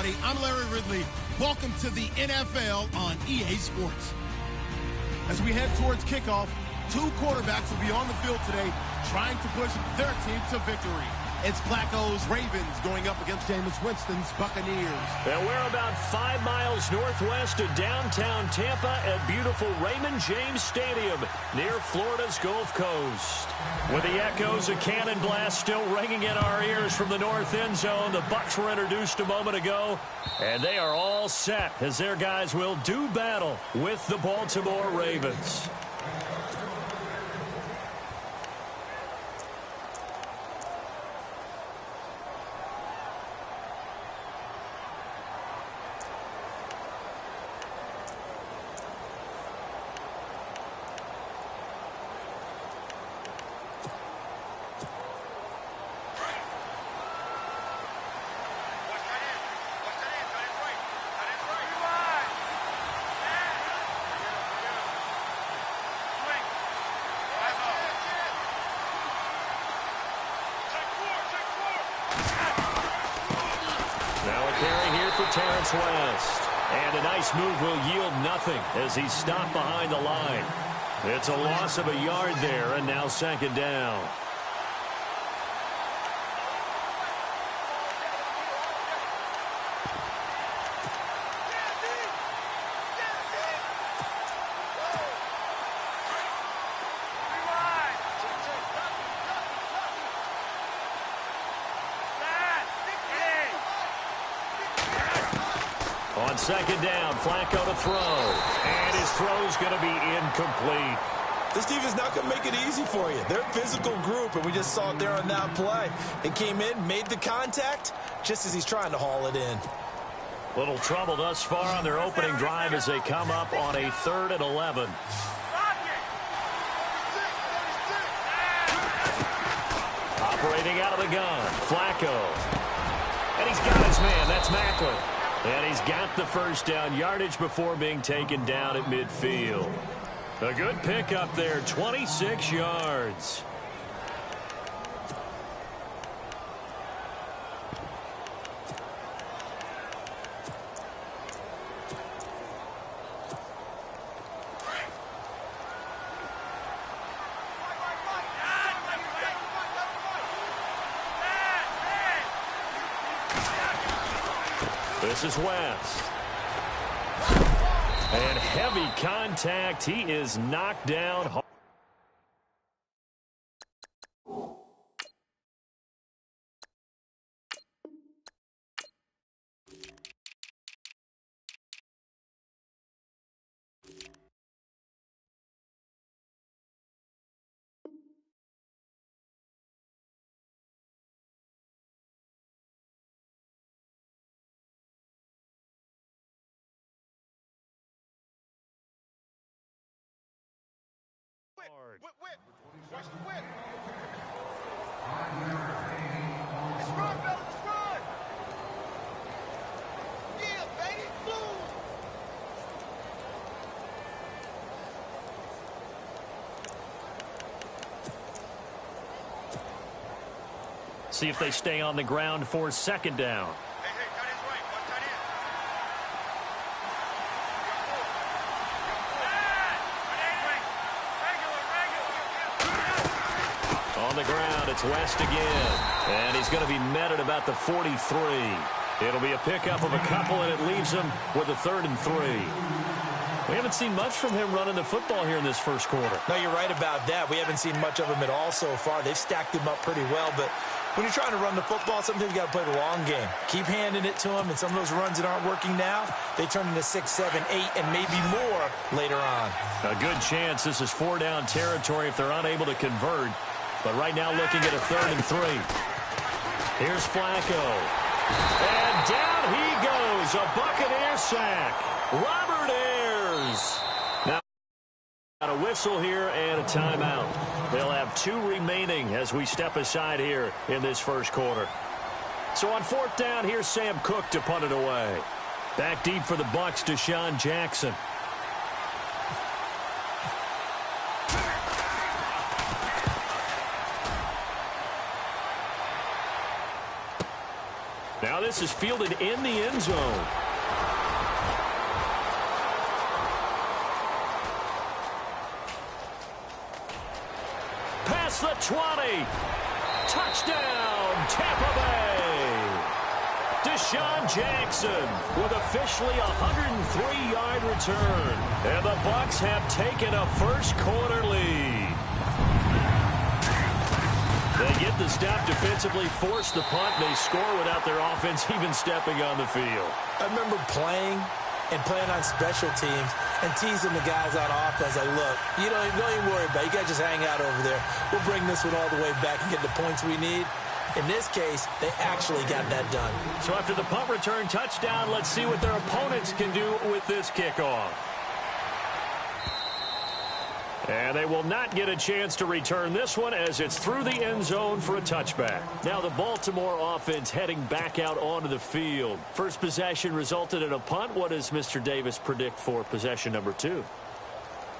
everybody. I'm Larry Ridley. Welcome to the NFL on EA Sports. As we head towards kickoff, two quarterbacks will be on the field today trying to push their team to victory. It's Flacco's Ravens going up against Jameis Winston's Buccaneers. And we're about 5 miles northwest of downtown Tampa at beautiful Raymond James Stadium near Florida's Gulf Coast. With the echoes of cannon blast still ringing in our ears from the north end zone, the Bucs were introduced a moment ago, and they are all set as their guys will do battle with the Baltimore Ravens. West. And a nice move will yield nothing as he's stopped behind the line. It's a loss of a yard there, and now second down. On second down, Flacco to throw. And his throw's going to be incomplete. This defense not going to make it easy for you. They're a physical group, and we just saw it there on that play. They came in, made the contact, just as he's trying to haul it in. Little trouble thus far on their opening drive as they come up on a 3rd and 11. Operating out of the gun, Flacco. And he's got his man. That's Macklin. And he's got the first down yardage before being taken down at midfield. A good pickup there, 26 yards. This is West. And heavy contact. He is knocked down hard. Whip. Watch the whip. Let's run, fellas. Let's run. Yeah, baby. Boom. See if they stay on the ground for second down. Hey, tight end's right. One tight end. On the ground, it's West again. And he's going to be met at about the 43. It'll be a pickup of a couple, and it leaves him with a 3rd and 3. We haven't seen much from him running the football here in this first quarter. No, you're right about that. We haven't seen much of him at all so far. They've stacked him up pretty well, but when you're trying to run the football, sometimes you got to play the long game. Keep handing it to him, and some of those runs that aren't working now, they turn into 6, 7, 8, and maybe more later on. A good chance this is 4-down territory if they're unable to convert. But right now looking at a 3rd and 3. Here's Flacco. And down he goes. A Buccaneer sack. Robert Ayers. Now a whistle here and a timeout. They'll have 2 remaining as we step aside here in this first quarter. So on 4th down, here's Sam Cook to punt it away. Back deep for the Bucs, Deshaun Jackson. Now this this is fielded in the end zone. Past the 20. Touchdown, Tampa Bay. Deshaun Jackson with officially a 103-yard return. And the Bucs have taken a first-quarter lead. They get the stop defensively, force the punt, and they score without their offense even stepping on the field. I remember playing on special teams and teasing the guys on offense. Like, look, don't even worry about it. You guys just hang out over there. We'll bring this one all the way back and get the points we need. In this case, they actually got that done. So after the punt return touchdown, let's see what their opponents can do with this kickoff. And they will not get a chance to return this one as it's through the end zone for a touchback. Now the Baltimore offense heading back out onto the field. First possession resulted in a punt. What does Mr. Davis predict for possession number 2?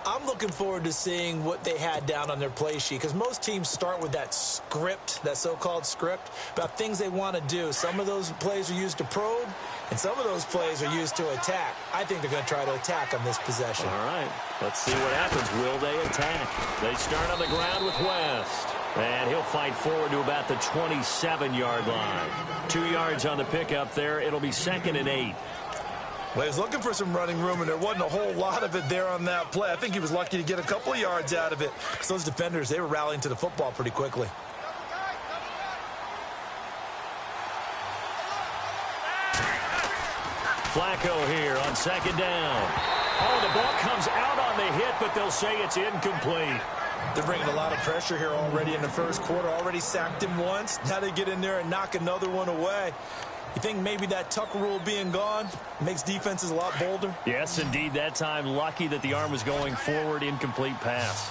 I'm looking forward to seeing what they had down on their play sheet, because most teams start with that script, that so-called script, about things they want to do. Some of those plays are used to probe, and some of those plays are used to attack. I think they're going to try to attack on this possession. All right, let's see what happens. Will they attack? They start on the ground with West, and he'll fight forward to about the 27-yard line. 2 yards on the pickup there. It'll be 2nd and 8. Well, he was looking for some running room, and there wasn't a whole lot of it there on that play. I think he was lucky to get a couple of yards out of it, because those defenders, they were rallying to the football pretty quickly. Flacco here on 2nd down. Oh, the ball comes out on the hit, but they'll say it's incomplete. They're bringing a lot of pressure here already in the first quarter. Already sacked him once. Now they get in there and knock another one away. You think maybe that Tucker rule being gone makes defenses a lot bolder? Yes, indeed. That time, lucky that the arm was going forward. Incomplete pass.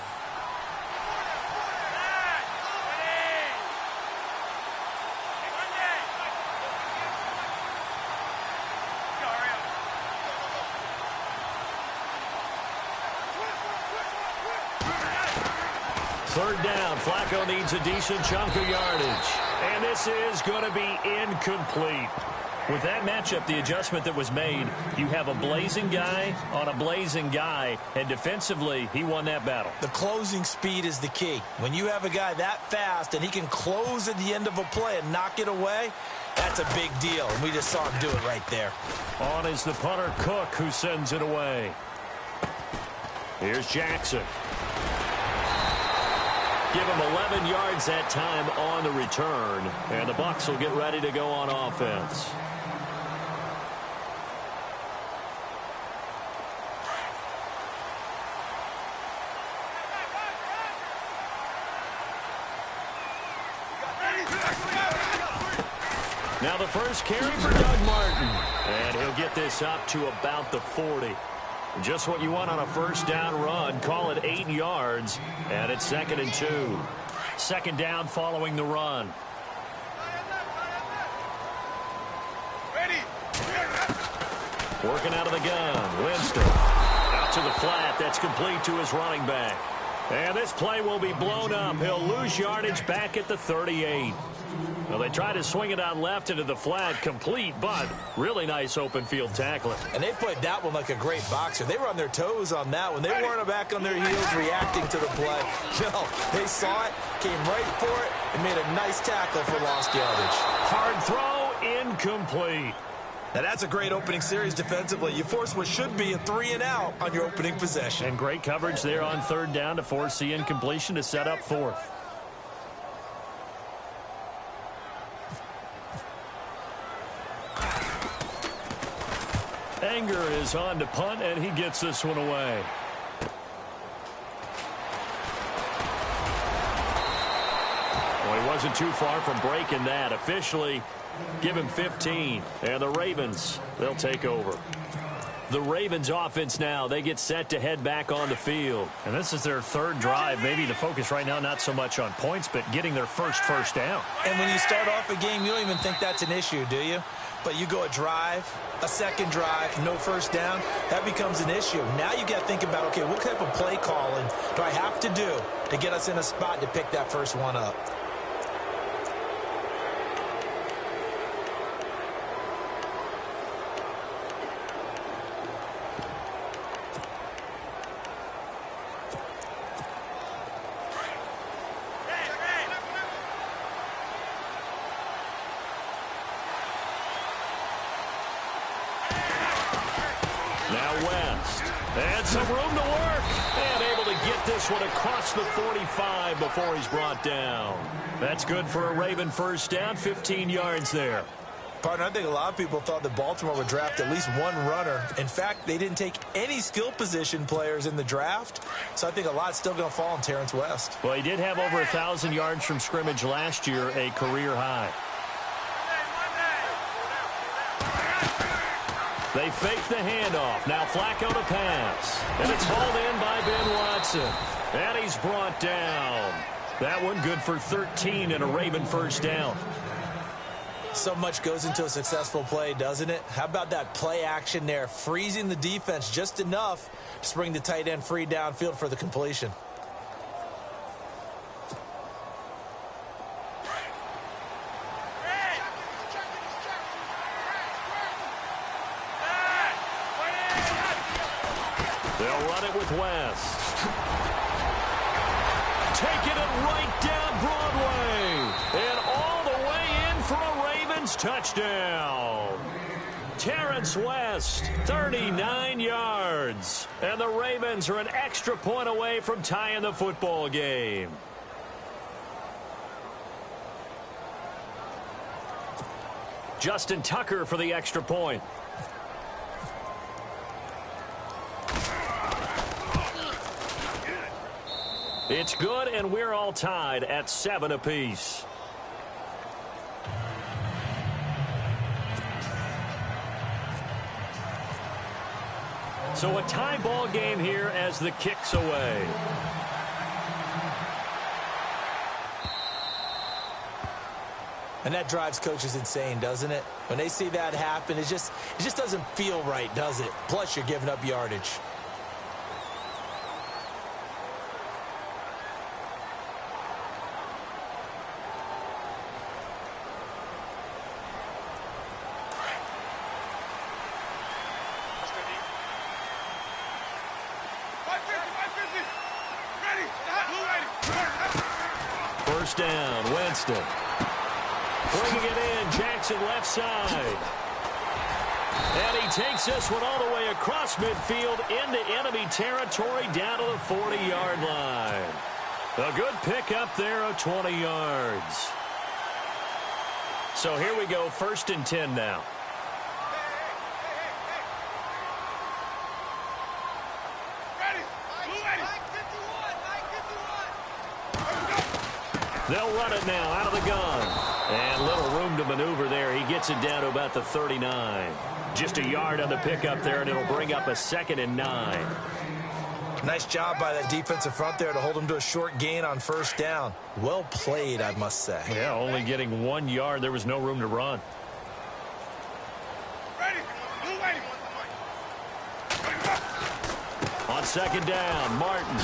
Third down. Flacco needs a decent chunk of yardage. And this is going to be incomplete. With that matchup, the adjustment that was made, you have a blazing guy on a blazing guy, and defensively, he won that battle. The closing speed is the key. When you have a guy that fast and he can close at the end of a play and knock it away, that's a big deal, and we just saw him do it right there. On is the punter, Cook, who sends it away. Here's Jackson. Give him 11 yards that time on the return. And the Bucs will get ready to go on offense. Now the first carry for Doug Martin. And he'll get this up to about the 40. Just what you want on a first down run. Call it 8 yards. And it's 2nd and 2. 2nd down following the run. Working out of the gun. Winston. Out to the flat. That's complete to his running back. And this play will be blown up. He'll lose yardage back at the 38. Well, they try to swing it on left into the flat, complete, but really nice open field tackling. And they played that one like a great boxer. They were on their toes on that one. They weren't back on their heels reacting to the play. No, they saw it, came right for it, and made a nice tackle for lost yardage. Hard throw, incomplete. Now, that's a great opening series defensively. You force what should be a 3-and-out on your opening possession. And great coverage there on 3rd down to force the incompletion to set up 4th. Anger is on to punt, and he gets this one away. Well, he wasn't too far from breaking that. Officially, give him 15. And the Ravens, they'll take over. The Ravens offense now, they get set to head back on the field. And this is their 3rd drive. Maybe the focus right now not so much on points, but getting their first down. And when you start off a game, you don't even think that's an issue, do you? But you go a drive, a 2nd drive, no first down, that becomes an issue. Now you got to think about, okay, what type of play calling do I have to do to get us in a spot to pick that first one up? Now West. And some room to work. And able to get this one across the 45 before he's brought down. That's good for a Raven first down, 15 yards there. Partner, I think a lot of people thought that Baltimore would draft at least one runner. In fact, they didn't take any skill position players in the draft. So I think a lot's still going to fall on Terrence West. Well, he did have over 1,000 yards from scrimmage last year, a career high. They fake the handoff. Now Flacco to pass. And it's hauled in by Ben Watson. And he's brought down. That one good for 13 and a Raven first down. So much goes into a successful play, doesn't it? How about that play action there, freezing the defense just enough to bring the tight end free downfield for the completion. They'll run it with West. Taking it right down Broadway. And all the way in for a Ravens touchdown. Terrence West, 39 yards. And the Ravens are an extra point away from tying the football game. Justin Tucker for the extra point. It's good, and we're all tied at 7 apiece. So a tie ball game here as the kick's away. And that drives coaches insane, doesn't it? When they see that happen, it just doesn't feel right, does it? Plus, you're giving up yardage. First down, Winston. Bringing it in, Jackson left side. And he takes this one all the way across midfield into enemy territory down to the 40-yard line. A good pickup there of 20 yards. So here we go, 1st and 10 now. They'll run it now out of the gun. And little room to maneuver there. He gets it down to about the 39. Just a yard on the pickup there, and it'll bring up a 2nd and 9. Nice job by that defensive front there to hold him to a short gain on 1st down. Well played, I must say. Yeah, only getting 1 yard. There was no room to run. On 2nd down, Martin.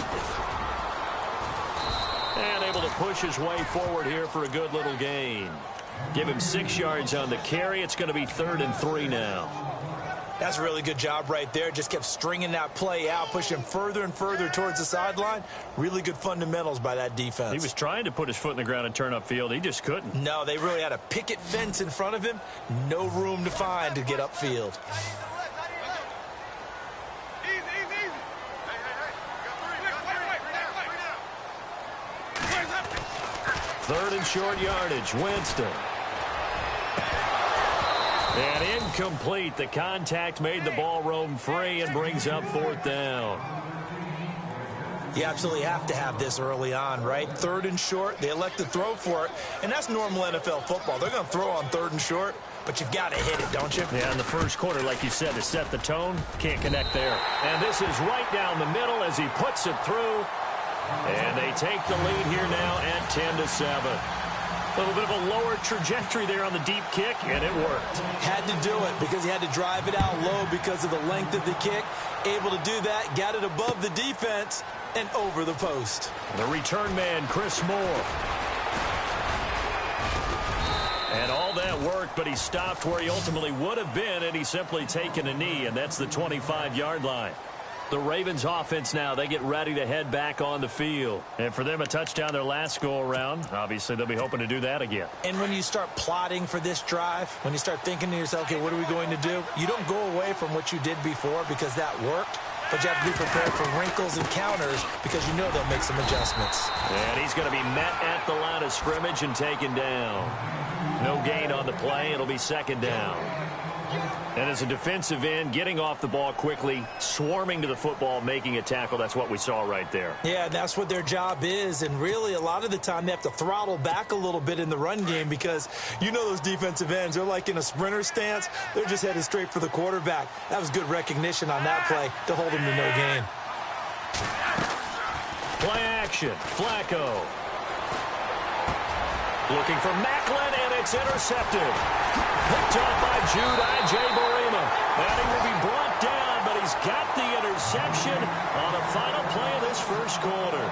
And able to push his way forward here for a good little gain. Give him 6 yards on the carry. It's going to be 3rd and 3 now. That's a really good job right there. Just kept stringing that play out, pushing further and further towards the sideline. Really good fundamentals by that defense. He was trying to put his foot in the ground and turn upfield. He just couldn't. No, they really had a picket fence in front of him. No room to find to get upfield. 3rd and short yardage, Winston. And incomplete. The contact made the ball roam free and brings up 4th down. You absolutely have to have this early on, right? 3rd and short, they elect to throw for it, and that's normal NFL football. They're going to throw on 3rd and short, but you've got to hit it, don't you? Yeah, in the first quarter, like you said, to set the tone, can't connect there. And this is right down the middle as he puts it through. And they take the lead here now at 10-7. A little bit of a lower trajectory there on the deep kick, and it worked. Had to do it because he had to drive it out low because of the length of the kick. Able to do that, got it above the defense and over the post. The return man, Chris Moore. And all that worked, but he stopped where he ultimately would have been, and he's simply taken a knee, and that's the 25-yard line. The Ravens offense now, they get ready to head back on the field. And for them, a touchdown their last go-around. Obviously, they'll be hoping to do that again. And when you start plotting for this drive, when you start thinking to yourself, okay, what are we going to do? You don't go away from what you did before because that worked. But you have to be prepared for wrinkles and counters because you know they'll make some adjustments. And he's going to be met at the line of scrimmage and taken down. No gain on the play. It'll be second down. And as a defensive end, getting off the ball quickly, swarming to the football, making a tackle, that's what we saw right there. Yeah, that's what their job is. And really, a lot of the time, they have to throttle back a little bit in the run game because you know those defensive ends, they're like in a sprinter stance. They're just headed straight for the quarterback. That was good recognition on that play to hold him to no gain. Play action. Flacco. Looking for Macklin, and it's intercepted. Picked off by Jude Ijeborima. And he will be brought down, but he's got the interception on the final play of this first quarter.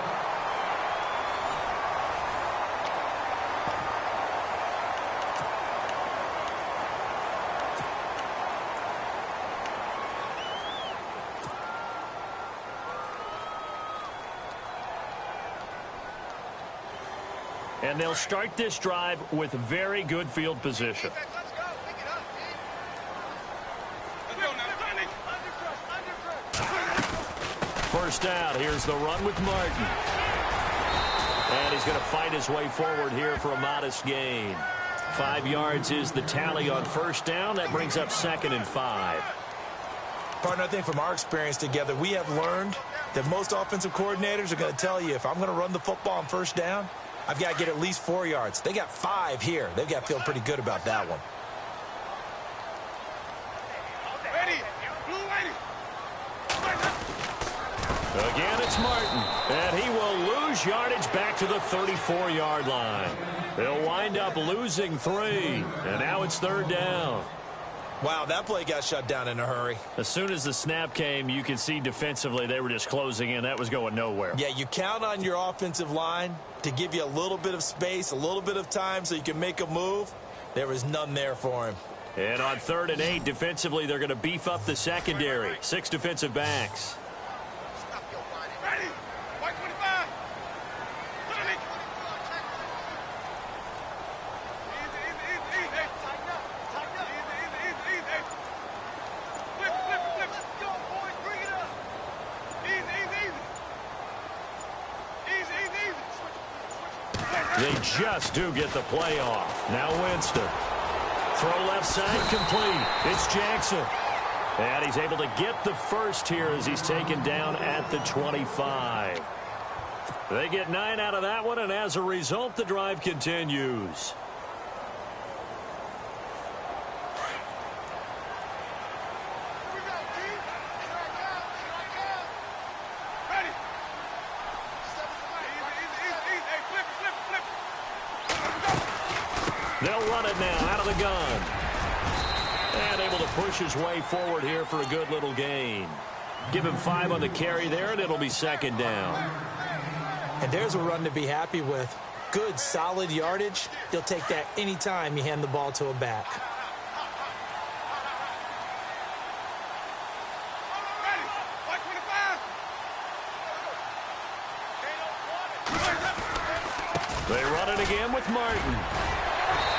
And they'll start this drive with very good field position. Let's go. Pick it up, team. Let's go now. First down. Here's the run with Martin. And he's going to fight his way forward here for a modest gain. 5 yards is the tally on first down. That brings up 2nd and 5. Partner, I think from our experience together, we have learned that most offensive coordinators are going to tell you, if I'm going to run the football on first down, I've got to get at least 4 yards. They got 5 here. They've got to feel pretty good about that one. Ready. Blue ready. Again, it's Martin. And he will lose yardage back to the 34-yard line. They'll wind up losing 3. And now it's 3rd down. Wow, that play got shut down in a hurry. As soon as the snap came, you could see defensively they were just closing in. That was going nowhere. Yeah, you count on your offensive line to give you a little bit of space, a little bit of time so you can make a move. There was none there for him. And on 3rd and 8, defensively, they're going to beef up the secondary. 6 defensive backs. Stop your body. Ready. White 25. Look at me. Easy. Tighten up. Easy. Flip it. Let's go, boys. Bring it up. Easy. They just do get the play off. Now Winston. Throw left side complete. It's Jackson. And he's able to get the first here as he's taken down at the 25. They get 9 out of that one, and as a result, the drive continues. Here we go, team. Strike out. Ready. Easy. Hey, flip. They'll run it now out of the gun. And able to push his way forward here for a good little gain. Give him 5 on the carry there, and it'll be 2nd down. And there's a run to be happy with. Good, solid yardage. You'll take that anytime you hand the ball to a back. Ready. White 25. They run it again with Martin.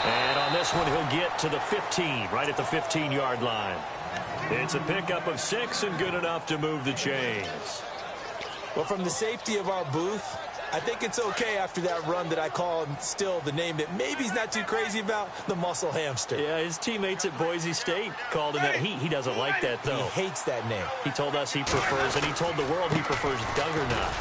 And on this one, he'll get to the 15, right at the 15-yard line. It's a pickup of 6 and good enough to move the chains. Well, from the safety of our booth, I think it's okay after that run that I call him still the name that maybe he's not too crazy about, the muscle hamster. Yeah, his teammates at Boise State called him that. He doesn't like that, though. He hates that name. He told us he prefers, and he told the world he prefers Duggernutt.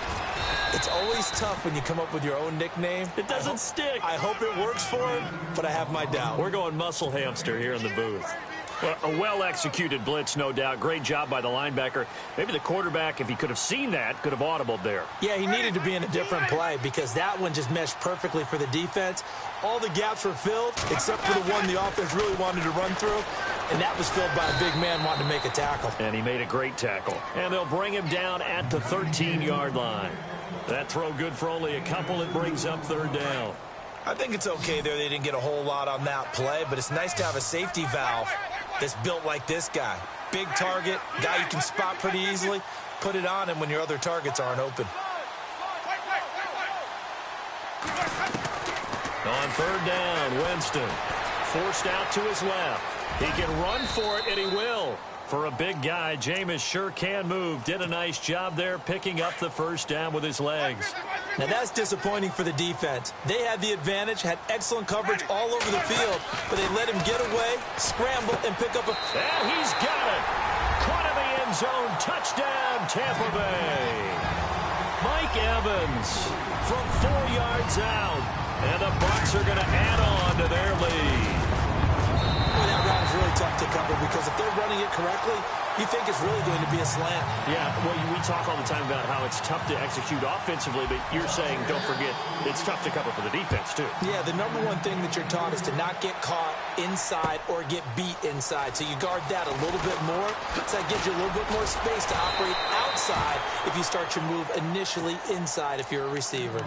It's always tough when you come up with your own nickname. It doesn't stick. I hope it works for him, but I have my doubt. We're going muscle hamster here in the booth. Well, a well-executed blitz, no doubt. Great job by the linebacker. Maybe the quarterback, if he could have seen that, could have audibled there. Yeah, he needed to be in a different play because that one just meshed perfectly for the defense. All the gaps were filled except for the one the offense really wanted to run through, and that was filled by a big man wanting to make a tackle. And he made a great tackle. And they'll bring him down at the 13-yard line. That throw good for only a couple. It brings up 3rd down. I think it's okay there. They didn't get a whole lot on that play, but it's nice to have a safety valve that's built like this guy. big target, guy you can spot pretty easily, put it on him when your other targets aren't open. On third down, Winston forced out to his left. He can run for it, and he will. For a big guy, Jameis sure can move. Did a nice job there picking up the first down with his legs. Now that's disappointing for the defense. They had the advantage, had excellent coverage all over the field, but they let him get away, scramble, and pick up a... And he's got it. Caught in the end zone. Touchdown, Tampa Bay. Mike Evans from 4 yards out. And the Bucs are going to add on to their lead. Well, that route is really tough to cover because if they're running it correctly, you think it's really going to be a slant. Yeah, well, we talk all the time about how it's tough to execute offensively, but you're saying, don't forget, it's tough to cover for the defense, too. Yeah, the number one thing that you're taught is to not get caught inside or get beat inside. So you guard that a little bit more. So that gives you a little bit more space to operate outside if you start your move initially inside if you're a receiver.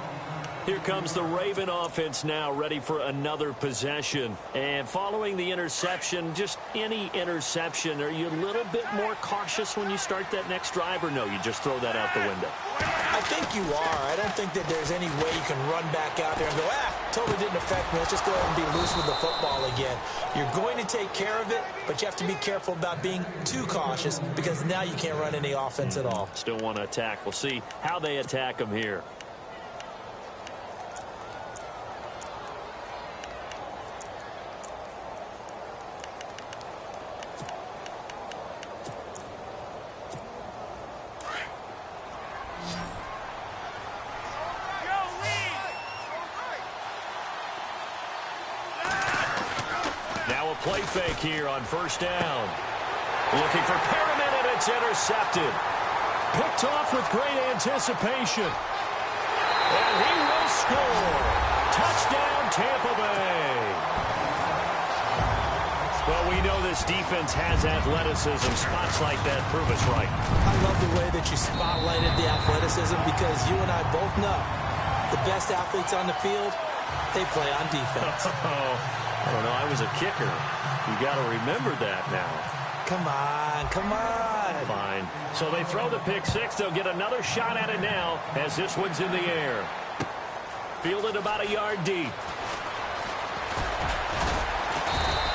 Here comes the Raven offense now, ready for another possession. And following the interception, just any interception, are you a little bit more cautious when you start that next drive, or no, you just throw that out the window? I think you are. I don't think that there's any way you can run back out there and go, totally didn't affect me. Let's just go ahead and be loose with the football again. You're going to take care of it, but you have to be careful about being too cautious because now you can't run any offense at all. Still want to attack. We'll see how they attack them here. Play fake here on first down. Looking for Perriman, and it's intercepted. Picked off with great anticipation. And he will score. Touchdown, Tampa Bay. Well, we know this defense has athleticism. Spots like that prove us right. I love the way that you spotlighted the athleticism because you and I both know the best athletes on the field, they play on defense. I don't know. I was a kicker. You got to remember that now. Come on, come on. Fine. So they throw the pick six. They'll get another shot at it now as this one's in the air. Fielded about a yard deep.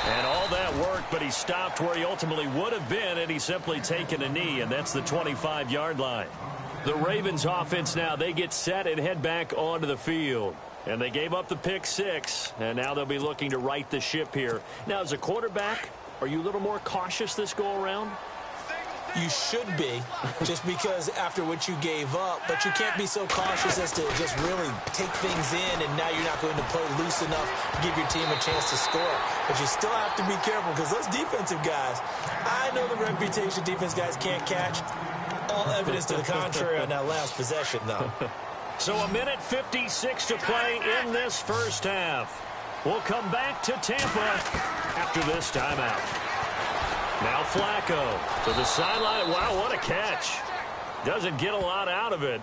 And all that worked, but he stopped where he ultimately would have been, and he's simply taken a knee, and that's the 25-yard line. The Ravens offense now, they get set and head back onto the field. And they gave up the pick six, and now they'll be looking to right the ship here. Now, as a quarterback, are you a little more cautious this go-around? You should be, just because after what you gave up, but you can't be so cautious as to just really take things in, and now you're not going to play loose enough to give your team a chance to score. But you still have to be careful, because those defensive guys, I know the reputation defense guys can't catch. All evidence to the contrary on that last possession, though. So a minute 56 to play in this first half. We'll come back to Tampa after this timeout. Now Flacco to the sideline. Wow, what a catch. Doesn't get a lot out of it,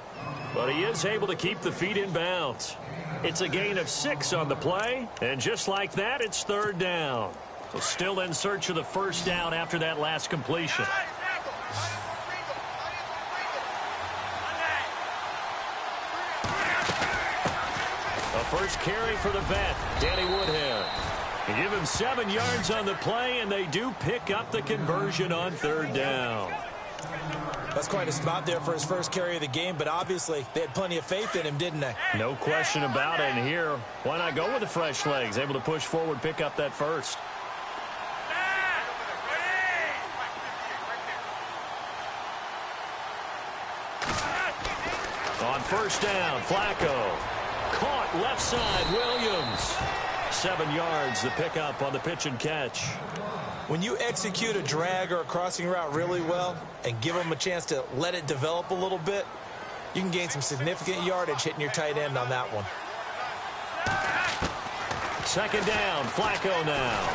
but he is able to keep the feet in bounds. It's a gain of 6 on the play, and just like that, it's third down. So still in search of the first down after that last completion. First carry for the vet, Danny Woodhead. They give him 7 yards on the play, and they do pick up the conversion on third down. That's quite a spot there for his first carry of the game, but obviously they had plenty of faith in him, didn't they? No question about it. And here, why not go with the fresh legs? Able to push forward, pick up that first. On first down, Flacco. Caught left side, Williams. 7 yards, the pickup on the pitch and catch. When you execute a drag or a crossing route really well and give them a chance to let it develop a little bit, you can gain some significant yardage hitting your tight end on that one. Second down, Flacco now.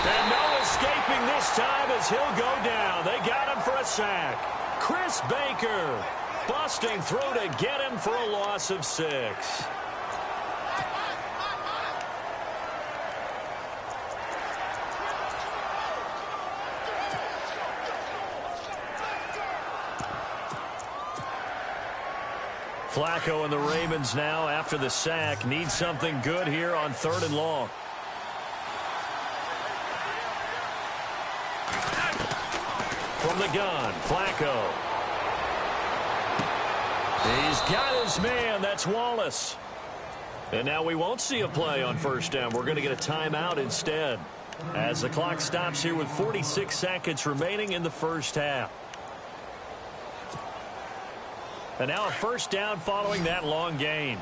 And no escaping this time as he'll go down. They got him for a sack. Chris Baker busting through to get him for a loss of 6. Flacco and the Ravens now, after the sack, need something good here on 3rd and long. From the gun, Flacco. He's got his man. That's Wallace. And now we won't see a play on 1st down. We're going to get a timeout instead, as the clock stops here with 46 seconds remaining in the 1st half. And now a 1st down following that long gain.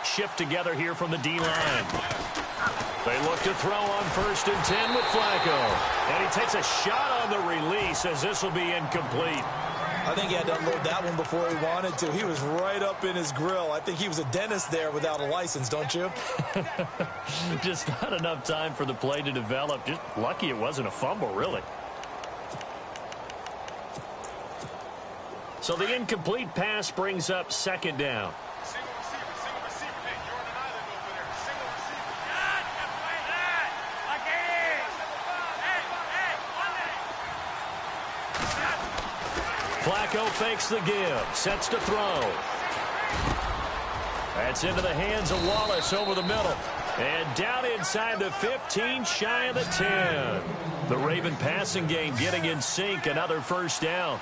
Shift together here from the D-line. They look to throw on 1st and 10 with Flacco. And he takes a shot on the release, as this will be incomplete. I think he had to unload that one before he wanted to. He was right up in his grill. I think he was a dentist there without a license, don't you? Just not enough time for the play to develop. Just lucky it wasn't a fumble, really. So the incomplete pass brings up 2nd down. Single receiver. Hey, you're on an island over there. Single receiver. God, that's right. That. Like Flacco fakes the give, sets to throw. That's into the hands of Wallace over the middle. And down inside the 15, shy of the 10. The Raven passing game getting in sync, another 1st down.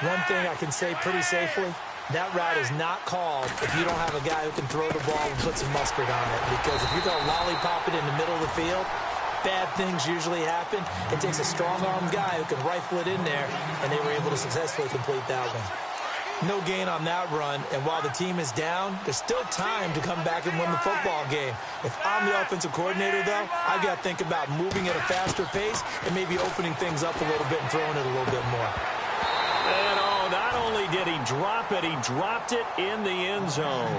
One thing I can say pretty safely, that route is not called if you don't have a guy who can throw the ball and put some mustard on it. Because if you're going to lollipop it in the middle of the field, bad things usually happen. It takes a strong-armed guy who can rifle it in there, and they were able to successfully complete that one. No gain on that run, and while the team is down, there's still time to come back and win the football game. If I'm the offensive coordinator, though, I've got to think about moving at a faster pace and maybe opening things up a little bit and throwing it a little bit more. And not only did he drop it, he dropped it in the end zone.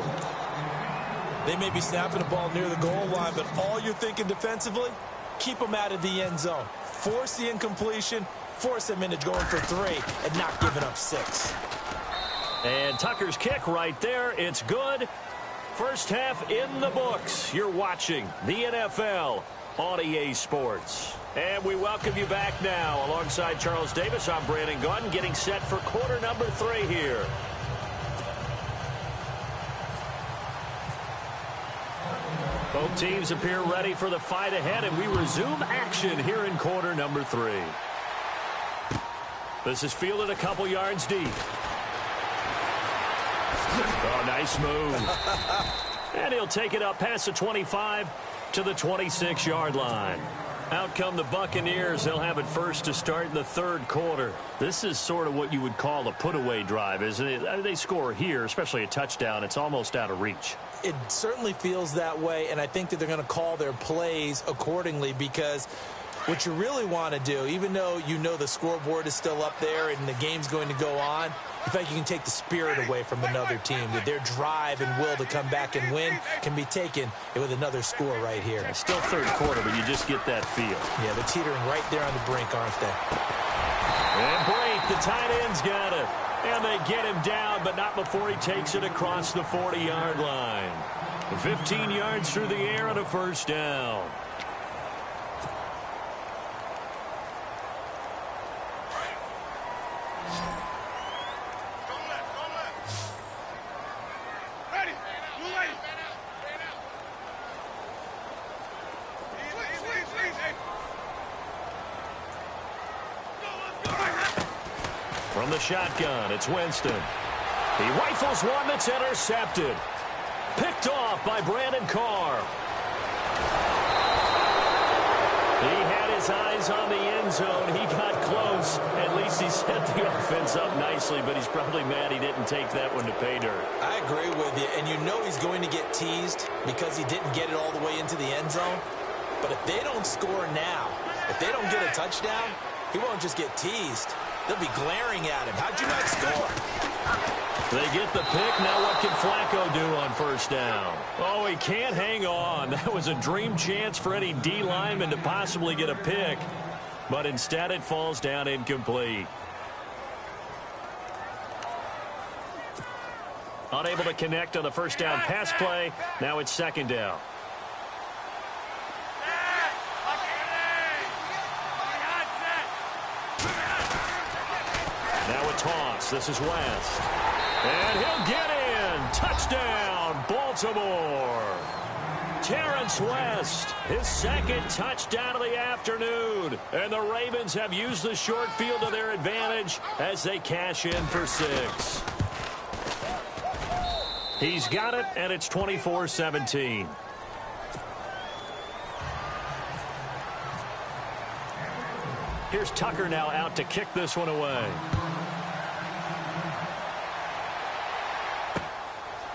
They may be snapping the ball near the goal line, but all you're thinking defensively, keep them out of the end zone. Force the incompletion, force them into going for 3, and not giving up 6. And Tucker's kick right there. It's good. 1st half in the books. You're watching the NFL on EA Sports. And we welcome you back now. Alongside Charles Davis, I'm Brandon Gaudin, getting set for quarter number 3 here. Both teams appear ready for the fight ahead, and we resume action here in quarter number 3. This is fielded a couple yards deep. Oh, nice move. And he'll take it up past the 25 to the 26-yard line. Out come the Buccaneers. They'll have it first to start in the 3rd quarter. This is sort of what you would call a put-away drive, isn't it? I mean, they score here, especially a touchdown. It's almost out of reach. It certainly feels that way, and I think that they're going to call their plays accordingly, because what you really want to do, even though you know the scoreboard is still up there and the game's going to go on, in fact, you can take the spirit away from another team. That their drive and will to come back and win can be taken with another score right here. It's still 3rd quarter, but you just get that feel. Yeah, they're teetering right there on the brink, aren't they? And Brate, the tight end's got it. And they get him down, but not before he takes it across the 40-yard line. 15 yards through the air on a 1st down. From the shotgun, it's Winston. He rifles one that's intercepted. Picked off by Brandon Carr. He had his eyes on the end zone. He got close. At least he set the offense up nicely, but he's probably mad he didn't take that one to pay dirt. I agree with you, and you know he's going to get teased because he didn't get it all the way into the end zone. But if they don't score now, if they don't get a touchdown, he won't just get teased. They'll be glaring at him. How'd you not score? They get the pick. Now what can Flacco do on 1st down? Oh, he can't hang on. That was a dream chance for any D lineman to possibly get a pick. But instead it falls down incomplete. Unable to connect on the 1st down pass play. Now it's 2nd down. This is West. And he'll get in. Touchdown, Baltimore. Terrence West, his second touchdown of the afternoon. And the Ravens have used the short field to their advantage as they cash in for 6. He's got it, and it's 24-17. Here's Tucker now out to kick this one away.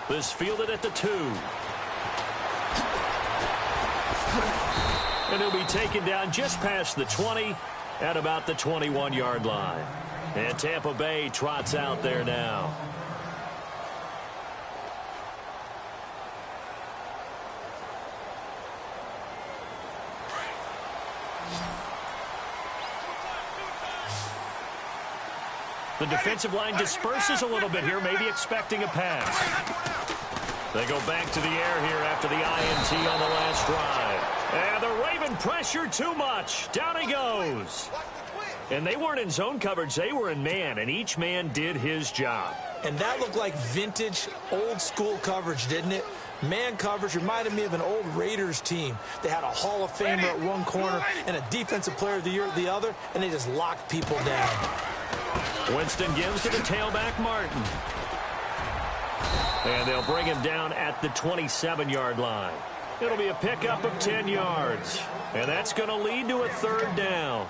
This fielded at the 2. And he'll be taken down just past the 20 at about the 21-yard line. And Tampa Bay trots out there now. The defensive line disperses a little bit here, maybe expecting a pass. They go back to the air here after the INT on the last drive. And the Raven pressure too much. Down he goes. And they weren't in zone coverage. They were in man, and each man did his job. And that looked like vintage, old-school coverage, didn't it? Man coverage reminded me of an old Raiders team. They had a Hall of Famer at one corner and a Defensive Player of the Year at the other, and they just locked people down. Winston gives to the tailback, Martin. And they'll bring him down at the 27-yard line. It'll be a pickup of 10 yards. And that's going to lead to a 3rd down.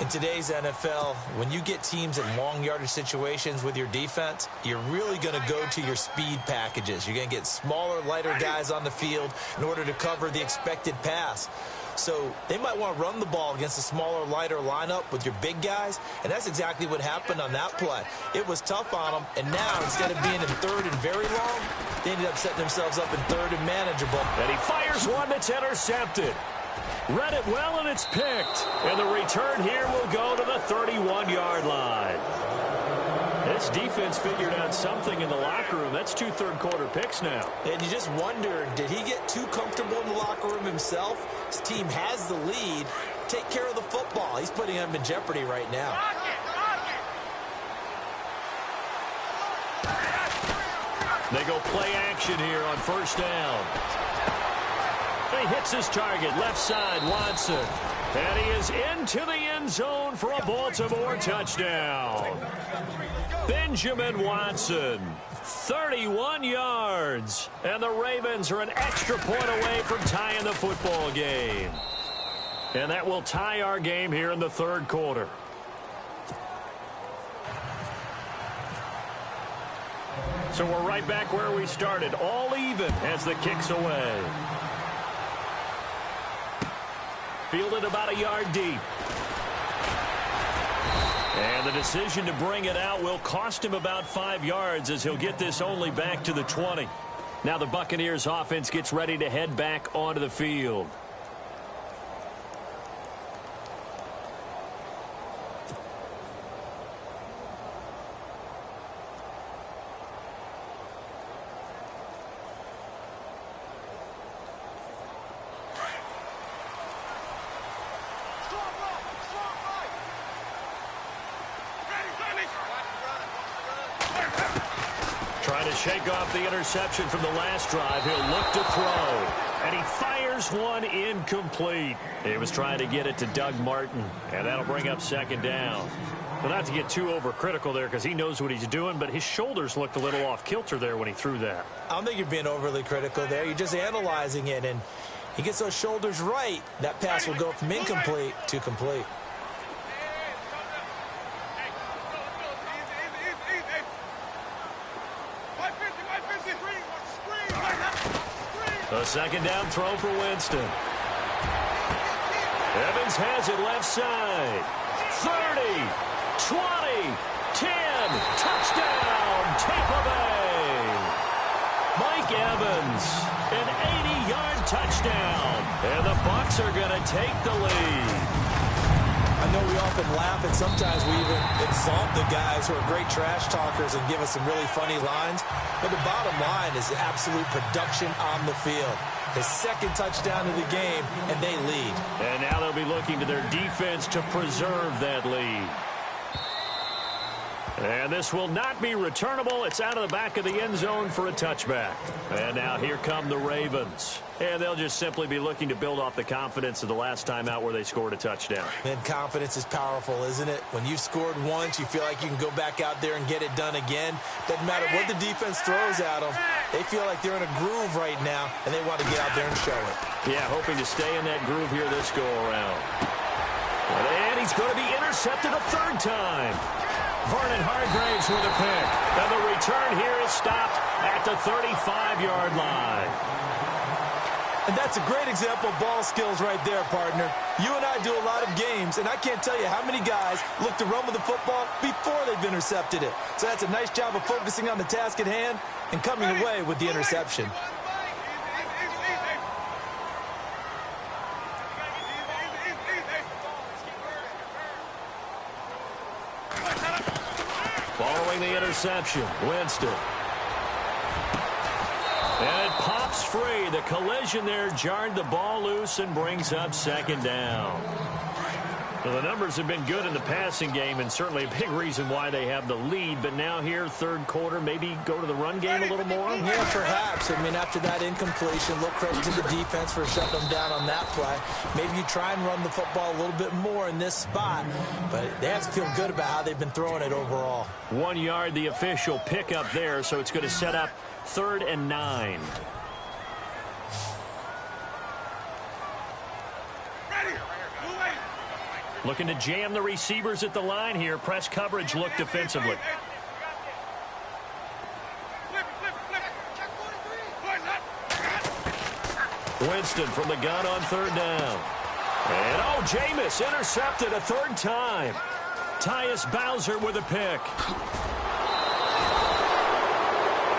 In today's NFL, when you get teams in long yardage situations with your defense, you're really going to go to your speed packages. You're going to get smaller, lighter guys on the field in order to cover the expected pass. So they might want to run the ball against a smaller, lighter lineup with your big guys, and that's exactly what happened on that play. It was tough on them, and now instead of being in 3rd and very long, they ended up setting themselves up in 3rd and manageable. And he fires one that's intercepted. Read it well, and it's picked. And the return here will go to the 31-yard line. This defense figured out something in the locker room. That's 2 third-quarter picks now. And you just wonder, did he get too comfortable in the locker room himself? His team has the lead. Take care of the football. He's putting them in jeopardy right now. They go play action here on 1st down. He hits his target, left side, Watson. And he is into the end zone for a Baltimore touchdown. Benjamin Watson, 31 yards. And the Ravens are an extra point away from tying the football game. And that will tie our game here in the 3rd quarter. So we're right back where we started, all even as the kick's away. Fielded about a yard deep. And the decision to bring it out will cost him about 5 yards as he'll get this only back to the 20. Now the Buccaneers offense gets ready to head back onto the field. Trying to shake off the interception from the last drive. He'll look to throw. And he fires one incomplete. He was trying to get it to Doug Martin. And that'll bring up 2nd down. Well, not to get too overcritical there because he knows what he's doing, but his shoulders looked a little off kilter there when he threw that. I don't think you're being overly critical there. You're just analyzing it, and he gets those shoulders right. That pass will go from incomplete to complete. A 2nd down throw for Winston. Evans has it left side. 30, 20, 10. Touchdown, Tampa Bay. Mike Evans, an 80-yard touchdown. And the Bucs are going to take the lead. I know we often laugh, and sometimes we even exalt the guys who are great trash talkers and give us some really funny lines. But the bottom line is absolute production on the field. His 2nd touchdown of the game, and they lead. And now they'll be looking to their defense to preserve that lead. And this will not be returnable. It's out of the back of the end zone for a touchback. And now here come the Ravens. And they'll just simply be looking to build off the confidence of the last time out where they scored a touchdown. And confidence is powerful, isn't it? When you've scored once, you feel like you can go back out there and get it done again. Doesn't matter what the defense throws at them. They feel like they're in a groove right now, and they want to get out there and show it. Yeah, hoping to stay in that groove here this go-around. And he's going to be intercepted a third time. Vernon Hargreaves with a pick. And the return here is stopped at the 35-yard line. And that's a great example of ball skills right there, partner. You and I do a lot of games, and I can't tell you how many guys look to run with the football before they've intercepted it. So that's a nice job of focusing on the task at hand and coming away with the interception. Following the interception, Winston. And it pops free. The collision there jarred the ball loose and brings up second down. Well, the numbers have been good in the passing game and certainly a big reason why they have the lead. But now here, third quarter, maybe go to the run game a little more? Yeah, perhaps. I mean, after that incompletion, a little credit to the defense for shutting them down on that play. Maybe you try and run the football a little bit more in this spot. But they have to feel good about how they've been throwing it overall. 1 yard, the official pickup there, so it's going to set up 3rd and 9. Looking to jam the receivers at the line here. Press coverage look defensively. Winston from the gun on 3rd down. And oh, Jameis intercepted a 3rd time. Tyus Bowser with a pick.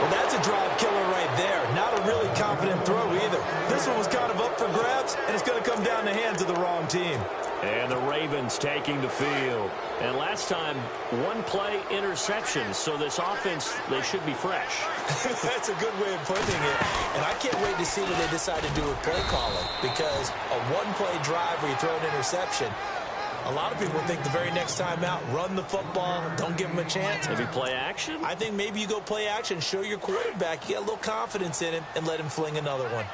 Well, that's a drive killer right there. Not a really confident throw either. This one was kind of up for grabs, and it's going to come down the hands of the wrong team. And the Ravens taking the field. And last time, 1-play interception. So this offense, they should be fresh. That's a good way of putting it. And I can't wait to see what they decide to do with play calling. Because a 1-play drive where you throw an interception, a lot of people think the very next time out, run the football, don't give them a chance. Maybe play action? I think maybe you go play action, show your quarterback, you get a little confidence in him, and let him fling another one.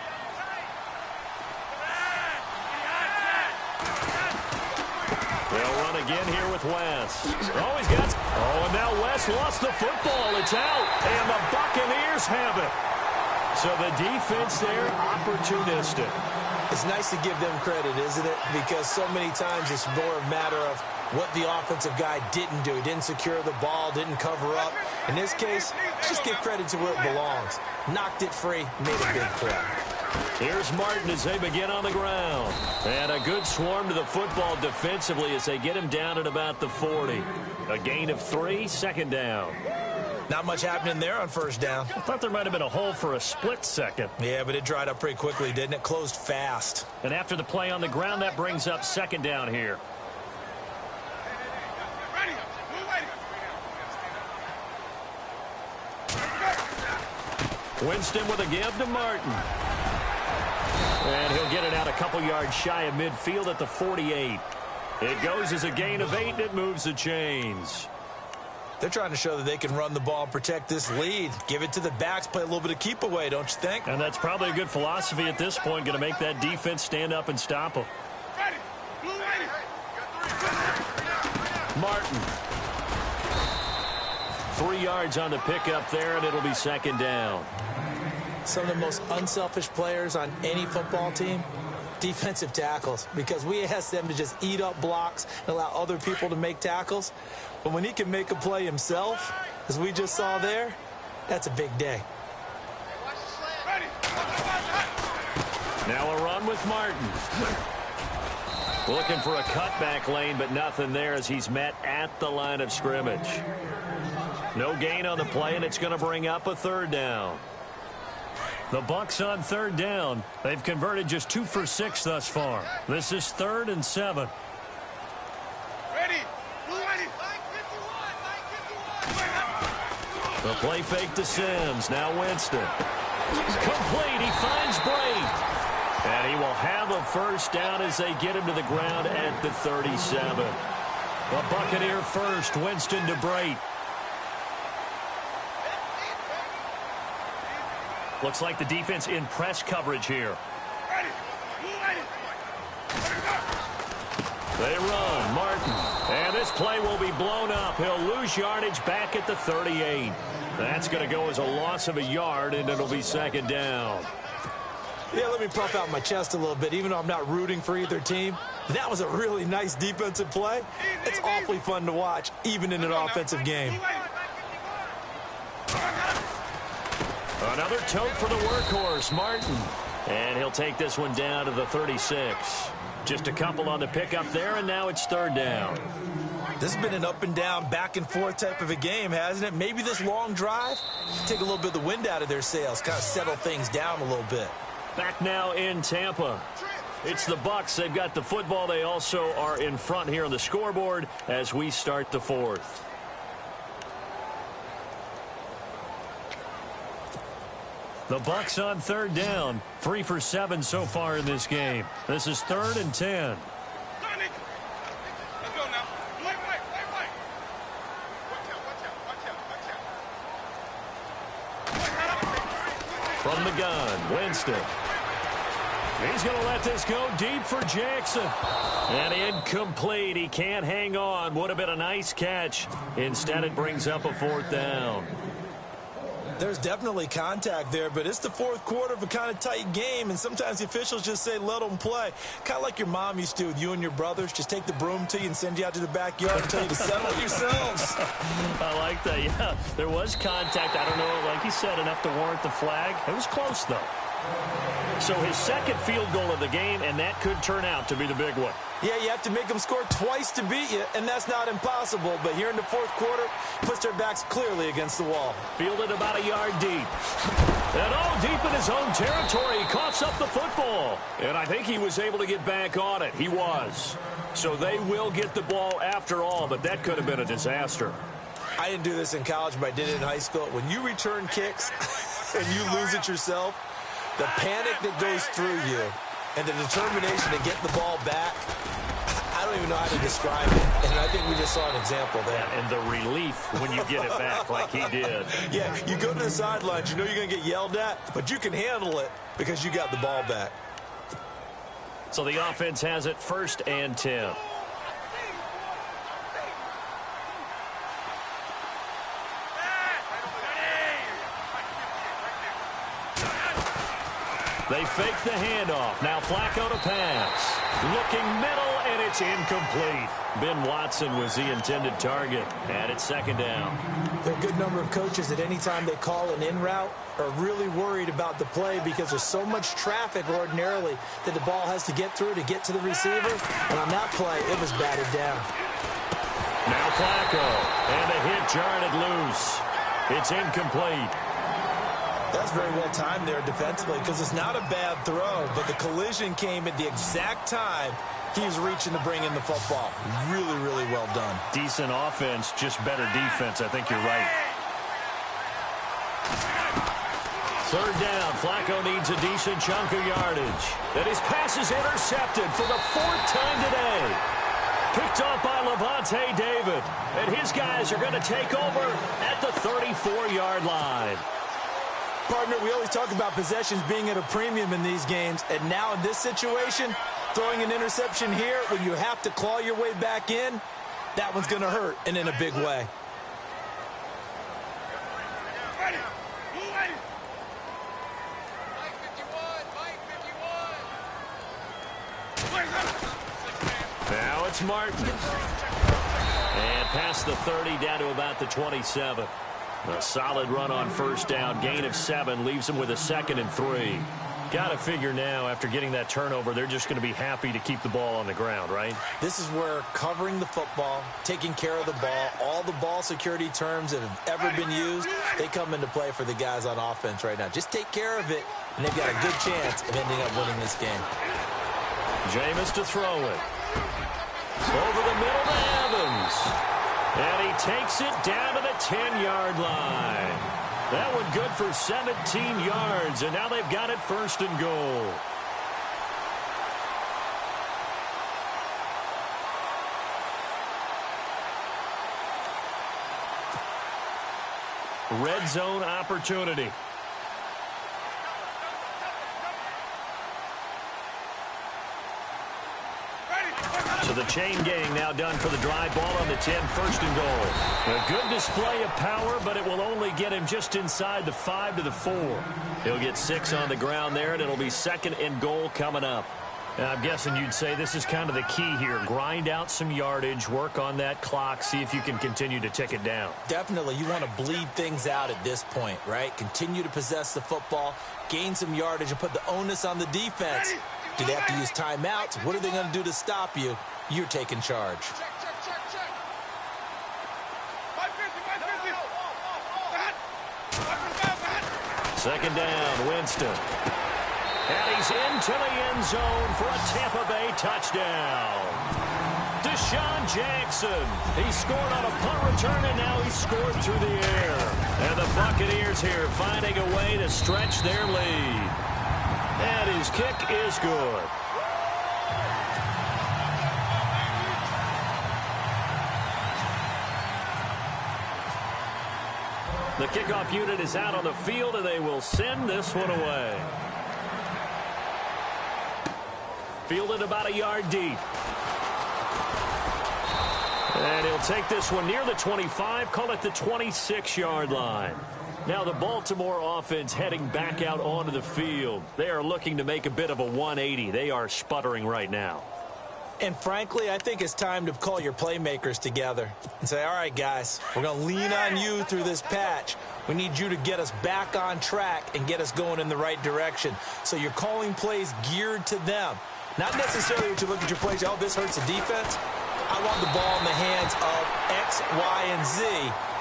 They'll run again here with West. Oh, he's got... Oh, and now West lost the football. It's out, and the Buccaneers have it. So the defense there, opportunistic. It's nice to give them credit, isn't it? Because so many times it's more a matter of what the offensive guy didn't do. He didn't secure the ball, didn't cover up. In this case, just give credit to where it belongs. Knocked it free, made a big play. Here's Martin as they begin on the ground. And a good swarm to the football defensively as they get him down at about the 40. A gain of 3, 2nd down. Not much happening there on 1st down. I thought there might have been a hole for a split second. Yeah, but it dried up pretty quickly, didn't it? Closed fast. And after the play on the ground, that brings up 2nd down here. Winston with a give to Martin. And he'll get it out a couple yards shy of midfield at the 48. It goes as a gain of 8, and it moves the chains. They're trying to show that they can run the ball and protect this lead. Give it to the backs, play a little bit of keep away, don't you think? And that's probably a good philosophy at this point, going to make that defense stand up and stop them. Martin. 3 yards on the pickup there, and it'll be 2nd down. Some of the most unselfish players on any football team, defensive tackles, because we ask them to just eat up blocks and allow other people to make tackles. But when he can make a play himself, as we just saw there, that's a big day. Now a run with Martin. Looking for a cutback lane, but nothing there as he's met at the line of scrimmage. No gain on the play, and it's going to bring up a 3rd down. The Bucs on 3rd down. They've converted just 2 for 6 thus far. This is 3rd and 7. The play fake to Sims. Now Winston. Complete. He finds Brait. And he will have a 1st down as they get him to the ground at the 37. The Buccaneer first. Winston to Brait. Looks like the defense in press coverage here. They run. Martin. And this play will be blown up. He'll lose yardage back at the 38. That's going to go as a loss of a yard, and it'll be second down. Yeah, let me puff out my chest a little bit, even though I'm not rooting for either team. That was a really nice defensive play. It's awfully fun to watch, even in an offensive game. Another tote for the workhorse, Martin. And he'll take this one down to the 36. Just a couple on the pickup there, and now it's third down. This has been an up and down, back and forth type of a game, hasn't it? Maybe this long drive, take a little bit of the wind out of their sails, kind of settle things down a little bit. Back now in Tampa. It's the Bucs. They've got the football. They also are in front here on the scoreboard as we start the fourth. The Bucs on third down. 3 for 7 so far in this game. This is 3rd and 10. Let's go now. Wait. Watch out. From the gun, Winston. He's going to let this go deep for Jackson. And incomplete. He can't hang on. Would have been a nice catch. Instead, it brings up a 4th down. There's definitely contact there, but it's the fourth quarter of a kind of tight game, and sometimes the officials just say, let them play. Kind of like your mom used to with you and your brothers. Just take the broom to you and send you out to the backyard and tell you to settle it yourselves. I like that, yeah. There was contact. I don't know, like you said, enough to warrant the flag. It was close, though. So his second field goal of the game, and that could turn out to be the big one. Yeah, you have to make them score twice to beat you, and that's not impossible. But here in the fourth quarter, puts their backs clearly against the wall. Fielded about a yard deep. And deep in his own territory. He coughs up the football. And I think he was able to get back on it. He was. So they will get the ball after all, but that could have been a disaster. I didn't do this in college, but I did it in high school. When you return kicks and you lose it yourself, the panic that goes through you and the determination to get the ball back, I don't even know how to describe it. And I think we just saw an example there. Yeah, and the relief when you get it back like he did. Yeah, you go to the sidelines, you know you're going to get yelled at, but you can handle it because you got the ball back. So the offense has it 1st and 10. They fake the handoff. Now Flacco to pass. Looking middle, and it's incomplete. Ben Watson was the intended target, and it's 2nd down. There are a good number of coaches that any time they call an in route are really worried about the play because there's so much traffic ordinarily that the ball has to get through to get to the receiver. And on that play, it was batted down. Now Flacco, and the hit jarred it loose. It's incomplete. That's very well timed there defensively because it's not a bad throw, but the collision came at the exact time he was reaching to bring in the football. Really, really well done. Decent offense, just better defense. I think you're right. 3rd down. Flacco needs a decent chunk of yardage. And his pass is intercepted for the 4th time today. Picked off by Levante David. And his guys are going to take over at the 34-yard line. Partner, we always talk about possessions being at a premium in these games, and now in this situation, throwing an interception here when you have to claw your way back in, that one's going to hurt, and in a big way. Now it's Martin. And past the 30 down to about the 27. A solid run on 1st down. Gain of 7 leaves them with a 2nd and 3. Got to figure now, after getting that turnover, they're just going to be happy to keep the ball on the ground, right? This is where covering the football, taking care of the ball, all the ball security terms that have ever been used, they come into play for the guys on offense right now. Just take care of it, and they've got a good chance of ending up winning this game. Jameis to throw it. Over the middle to Evans. And he takes it down to the 10-yard line. That one good for 17 yards, and now they've got it 1st and goal. Red zone opportunity. the chain gang now done for the drive. Ball on the 10, first and goal. A good display of power, but it will only get him just inside the 5 to the 4. He'll get 6 on the ground there, and it'll be second and goal coming up. And I'm guessing you'd say this is kind of the key here. Grind out some yardage, work on that clock, see if you can continue to tick it down. Definitely. You want to bleed things out at this point, right? Continue to possess the football, gain some yardage, and put the onus on the defense. Do they have to use timeouts? What are they going to do to stop you? You're taking charge. Check. 550. Second down, Winston. And he's into the end zone for a Tampa Bay touchdown. Deshaun Jackson. He scored on a punt return, and now he's scored through the air. And the Buccaneers here finding a way to stretch their lead. And his kick is good. The kickoff unit is out on the field, and they will send this one away. Fielded about a yard deep. And he'll take this one near the 25, call it the 26-yard line. Now the Baltimore offense heading back out onto the field. They are looking to make a bit of a 180. They are sputtering right now. And frankly, I think it's time to call your playmakers together and say, all right, guys, we're going to lean on you through this patch. We need you to get us back on track and get us going in the right direction. So you're calling plays geared to them. Not necessarily what you look at your plays, oh, this hurts the defense. I want the ball in the hands of X, Y, and Z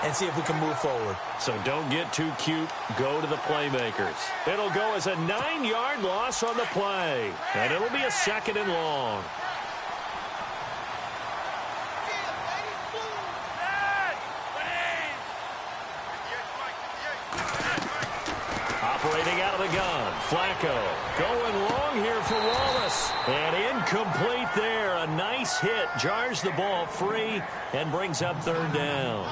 and see if we can move forward. So don't get too cute. Go to the playmakers. It'll go as a 9-yard loss on the play. And it'll be a second and long. Operating out of the gun, Flacco going long here for Wallace. And incomplete there. A nice hit. Jars the ball free and brings up third down.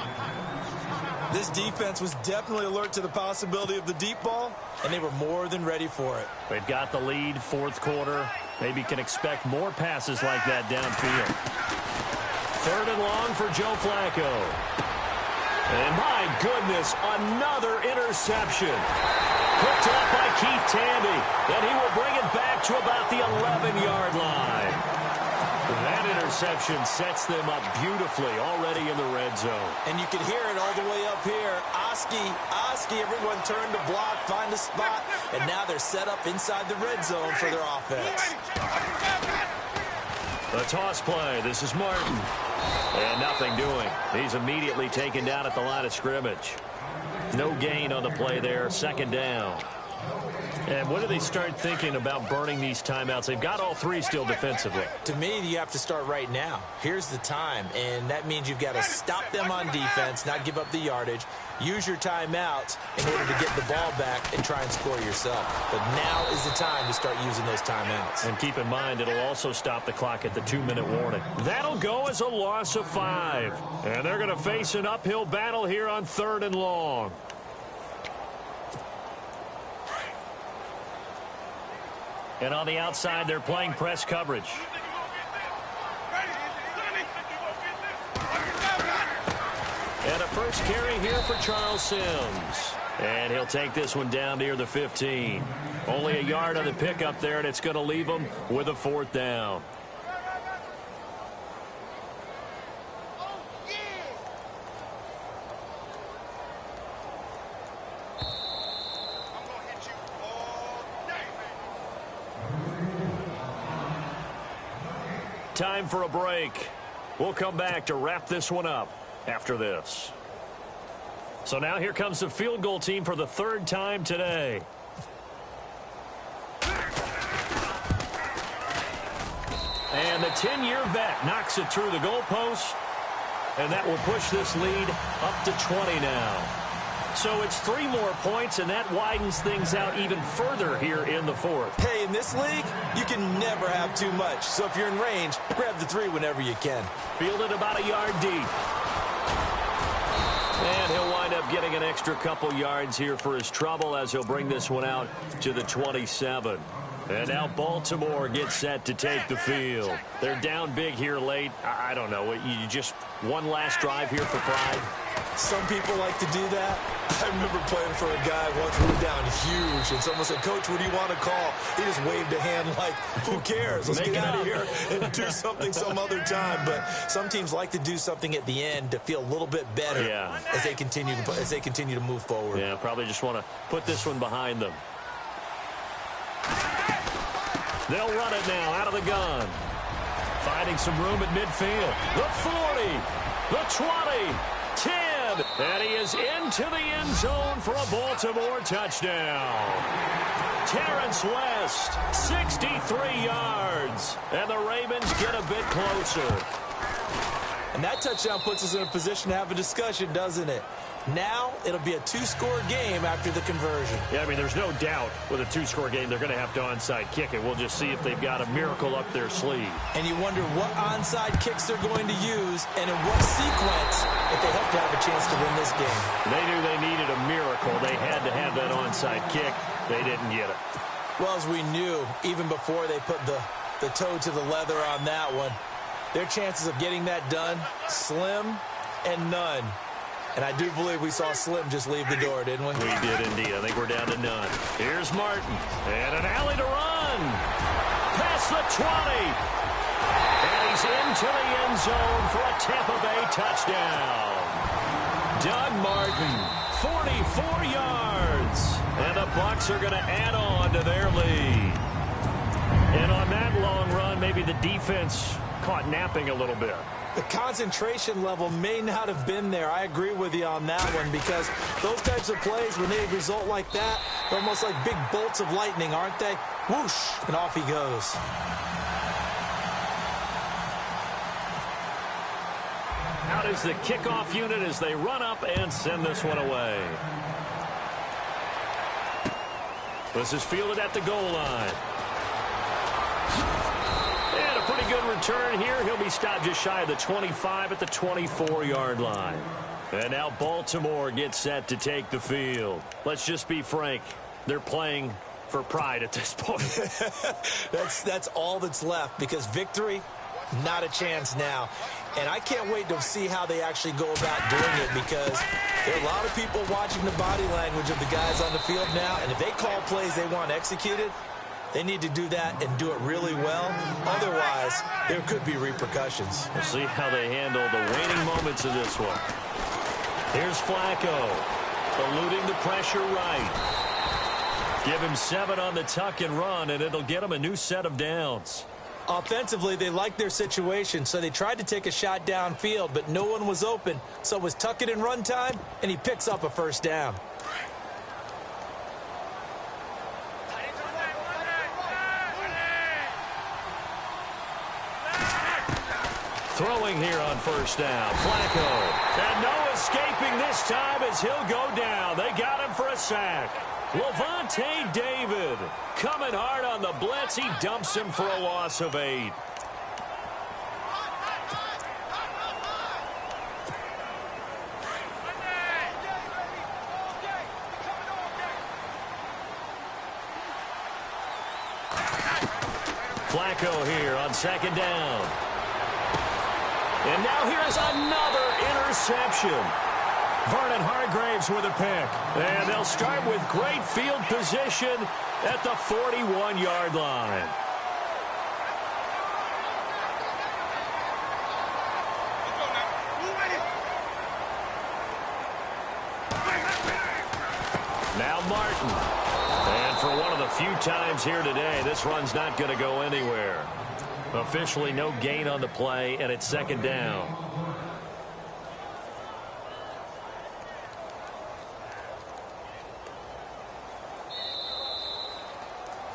This defense was definitely alert to the possibility of the deep ball, and they were more than ready for it. They've got the lead, fourth quarter. Maybe can expect more passes like that downfield. Third and long for Joe Flacco. And my goodness, another interception. Picked up by Keith Tamby, and he will bring it back to about the 11-yard line. That interception sets them up beautifully already in the red zone. And you can hear it all the way up here. Oski, everyone turned to block, find a spot, and now they're set up inside the red zone for their offense. The toss play. This is Martin. And nothing doing. He's immediately taken down at the line of scrimmage. No gain on the play there. Second down. And when do they start thinking about burning these timeouts? They've got all three still defensively. To me, you have to start right now. Here's the time, and that means you've got to stop them on defense, not give up the yardage, use your timeouts in order to get the ball back and try and score yourself. But now is the time to start using those timeouts. And keep in mind, it'll also stop the clock at the 2-minute warning. That'll go as a loss of 5. And they're going to face an uphill battle here on third and long. And on the outside, they're playing press coverage. And a first carry here for Charles Sims. And he'll take this one down near the 15. Only a yard on the pickup there, and it's going to leave him with a fourth down. Time for a break. We'll come back to wrap this one up after this. So now here comes the field goal team for the third time today. And the 10-year vet knocks it through the goalpost. And that will push this lead up to 20 now. So it's 3 more points, and that widens things out even further here in the fourth. Hey, in this league, you can never have too much. So if you're in range, grab the 3 whenever you can. Fielded about a yard deep. And he'll wind up getting an extra couple yards here for his trouble as he'll bring this one out to the 27. And now Baltimore gets set to take the field. They're down big here late. I don't know. You just one last drive here for pride? Some people like to do that. I remember playing for a guy once we were down huge, and someone said, "Coach, what do you want to call?" He just waved a hand like, who cares? Let's get out of here and do something some other time. But some teams like to do something at the end to feel a little bit better as they continue to move forward. Yeah, probably just want to put this one behind them. They'll run it now out of the gun. Finding some room at midfield. The 40, the 20, 10, and he is into the end zone for a Baltimore touchdown. Terrence West, 63 yards, and the Ravens get a bit closer. And that touchdown puts us in a position to have a discussion, doesn't it? Now it'll be a two-score game after the conversion. Yeah, I mean, there's no doubt with a two-score game they're going to have to onside kick it. We'll just see if they've got a miracle up their sleeve. And you wonder what onside kicks they're going to use and in what sequence if they hope to have a chance to win this game. They knew they needed a miracle. They had to have that onside kick. They didn't get it. Well, as we knew, even before they put the toe to the leather on that one, their chances of getting that done, slim and none. And I do believe we saw Slim just leave the door, didn't we? We did indeed. I think we're down to none. Here's Martin. And an alley to run. Past the 20. And he's into the end zone for a Tampa Bay touchdown. Doug Martin, 44 yards. And the Bucs are going to add on to their lead. And on that long run, maybe the defense caught napping a little bit. The concentration level may not have been there. I agree with you on that one because those types of plays, when they result like that, they're almost like big bolts of lightning, aren't they? Whoosh, and off he goes. Out is the kickoff unit as they run up and send this one away. This is fielded at the goal line. And a pretty good return here. He'll be stopped just shy of the 25 at the 24-yard line. And now Baltimore gets set to take the field. Let's just be frank. They're playing for pride at this point. That's all that's left because victory, not a chance now. And I can't wait to see how they actually go about doing it because there are a lot of people watching the body language of the guys on the field now. And if they call plays they want executed, they need to do that and do it really well. Otherwise, there could be repercussions. We'll see how they handle the waning moments of this one. Here's Flacco, eluding the pressure right. Give him 7 on the tuck and run, and it'll get him a new set of downs. Offensively, they liked their situation, so they tried to take a shot downfield, but no one was open. So it was tuck it and run time, and he picks up a first down. Throwing here on first down, Flacco. And no escaping this time as he'll go down. They got him for a sack. Levante David coming hard on the blitz. He dumps him for a loss of 8. Flacco here on second down. And now here's another interception. Vernon Hargreaves with a pick. And they'll start with great field position at the 41-yard line. Now Martin. And for one of the few times here today, this run's not going to go anywhere. Officially no gain on the play, and it's second down.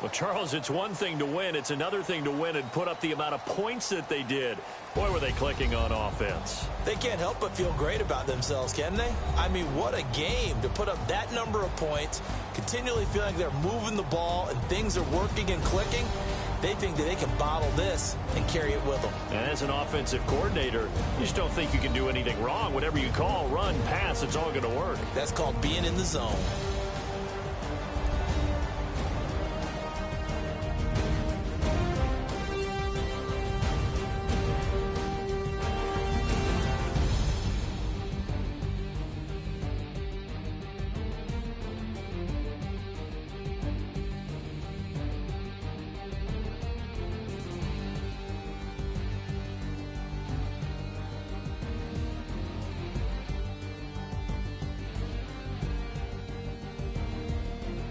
Well, Charles, it's one thing to win. It's another thing to win and put up the amount of points that they did. Boy, were they clicking on offense. They can't help but feel great about themselves, can they? I mean, what a game to put up that number of points, continually feeling they're moving the ball and things are working and clicking. They think that they can bottle this and carry it with them. And as an offensive coordinator, you just don't think you can do anything wrong. Whatever you call, run, pass, it's all going to work. That's called being in the zone.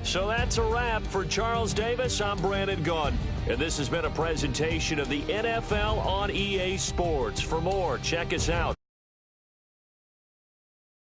So that's a wrap. For Charles Davis, I'm Brandon Gunn. And this has been a presentation of the NFL on EA Sports. For more, check us out